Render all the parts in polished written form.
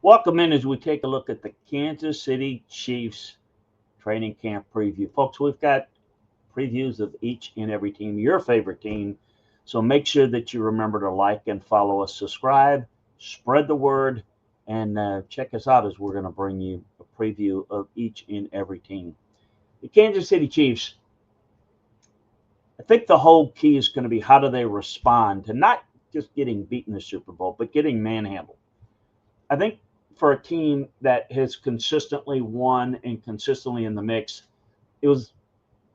Welcome in as we take a look at the Kansas City Chiefs training camp preview. Folks, we've got previews of each and every team, your favorite team. So make sure that you remember to like and follow us, subscribe, spread the word, and check us out as we're going to bring you a preview of each and every team. The Kansas City Chiefs, I think the whole key is going to be how do they respond to not just getting beaten in the Super Bowl, but getting manhandled. I think for a team that has consistently won and consistently in the mix, it was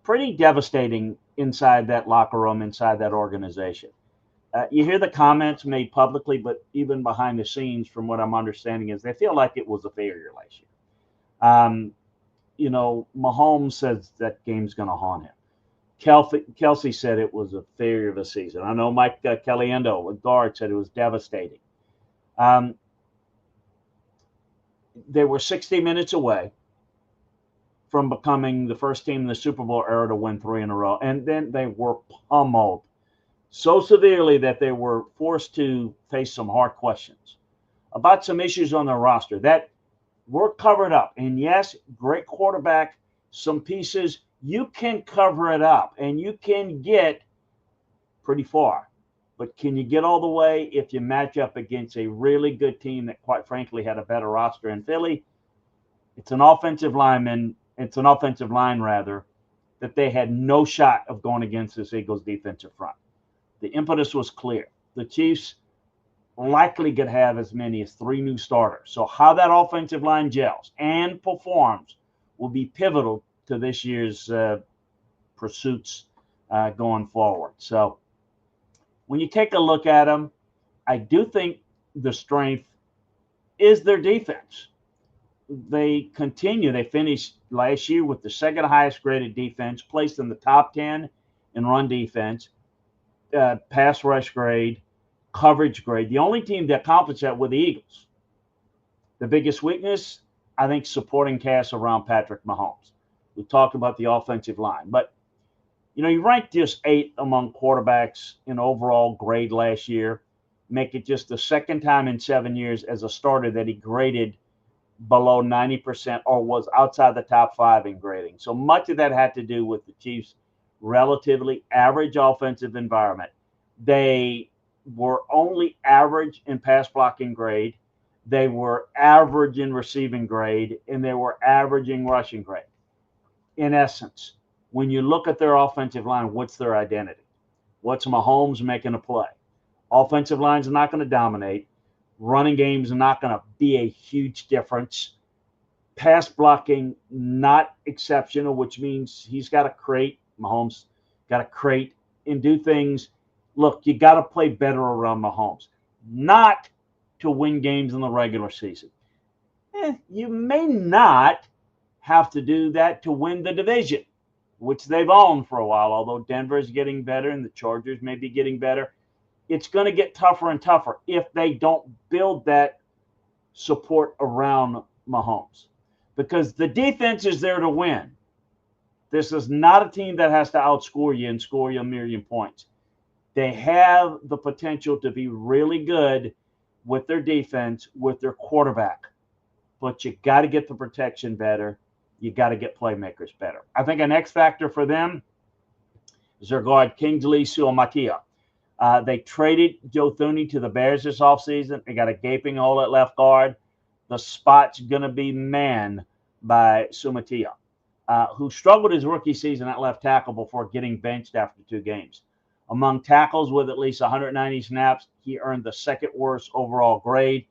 pretty devastating inside that locker room, inside that organization. You hear the comments made publicly, but even behind the scenes, from what I'm understanding, is they feel like it was a failure last year. Mahomes says that game's going to haunt him. Kelce said it was a failure of a season. I know Mike Caliendo, a guard, said it was devastating. They were 60 minutes away from becoming the first team in the Super Bowl era to win 3 in a row. And then they were pummeled so severely that they were forced to face some hard questions about some issues on their roster that were covered up. And yes, great quarterback, some pieces, you can cover it up and you can get pretty far. But can you get all the way if you match up against a really good team that, quite frankly, had a better roster in Philly? It's an offensive line, that they had no shot of going against this Eagles defensive front. The impetus was clear. The Chiefs likely could have as many as 3 new starters. So how that offensive line gels and performs will be pivotal to this year's pursuits going forward. So when you take a look at them, I do think the strength is their defense. They finished last year with the second highest graded defense, placed in the top 10 in run defense, pass rush grade, coverage grade. The only team that accomplished that were the Eagles. The biggest weakness, I think, supporting cast around Patrick Mahomes. We talked about the offensive line, but you ranked just 8th among quarterbacks in overall grade last year, make it just the second time in 7 years as a starter that he graded below 90% or was outside the top 5 in grading. So much of that had to do with the Chiefs' relatively average offensive environment. They were only average in pass blocking grade. They were average in receiving grade, and they were averaging rushing grade. In essence, when you look at their offensive line, what's their identity? What's Mahomes making a play? Offensive line's not going to dominate. Running game's not going to be a huge difference. Pass blocking, not exceptional, which means he's got to create. Mahomes got to create and do things. Look, you got to play better around Mahomes, not to win games in the regular season. You may not have to do that to win the division, which they've owned for a while, although Denver is getting better and the Chargers may be getting better. It's going to get tougher and tougher if they don't build that support around Mahomes, because the defense is there to win. This is not a team that has to outscore you and score you a million points. They have the potential to be really good with their defense, with their quarterback, but you got to get the protection better. You got to get playmakers better. I think an X factor for them is their guard, Kingsley Suamataia. They traded Joe Thuney to the Bears this offseason. They got a gaping hole at left guard. The spot's going to be manned by Suamataia, who struggled his rookie season at left tackle before getting benched after 2 games. Among tackles with at least 190 snaps, he earned the second worst overall grade.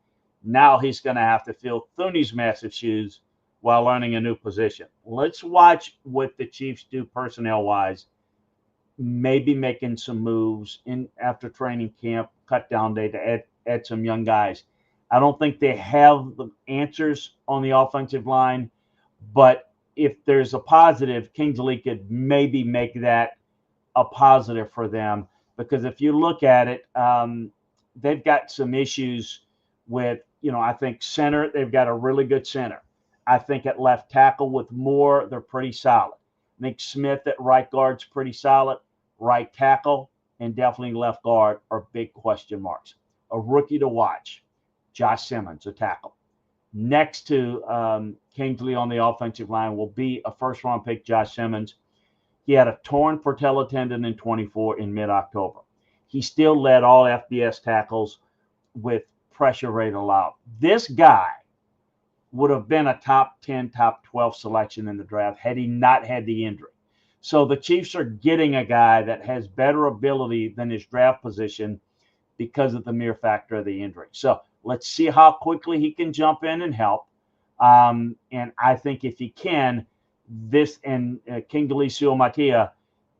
Now he's going to have to fill Thuney's massive shoes while learning a new position. Let's watch what the Chiefs do personnel-wise, maybe making some moves in after training camp, cut down day to add some young guys. I don't think they have the answers on the offensive line, but if there's a positive, Kingsley could maybe make that a positive for them, because if you look at it, they've got some issues with, I think center, they've got a really good center. I think at left tackle with Moore, they're pretty solid. I think Smith at right guard's pretty solid. Right tackle and definitely left guard are big question marks. A rookie to watch, Josh Simmons, a tackle. Next to Kingsley on the offensive line will be a first-round pick, Josh Simmons. He had a torn patella tendon in 24 in mid-October. He still led all FBS tackles with pressure rate allowed. This guy would have been a top 10, top 12 selection in the draft had he not had the injury. So the Chiefs are getting a guy that has better ability than his draft position because of the mere factor of the injury. So let's see how quickly he can jump in and help. And I think if he can, this and Kingsley Suamataia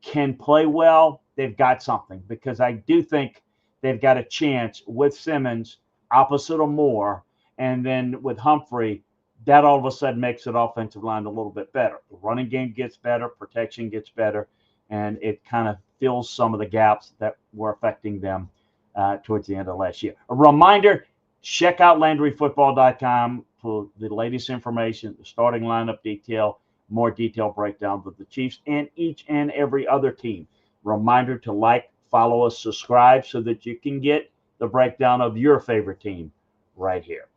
can play well, they've got something, because I do think they've got a chance with Simmons opposite of Moore, and then with Humphrey, that all of a sudden makes the offensive line a little bit better. The running game gets better, protection gets better, and it kind of fills some of the gaps that were affecting them towards the end of last year. A reminder, check out LandryFootball.com for the latest information, the starting lineup detail, more detailed breakdowns of the Chiefs and each and every other team. Reminder to like, follow us, subscribe so that you can get the breakdown of your favorite team right here.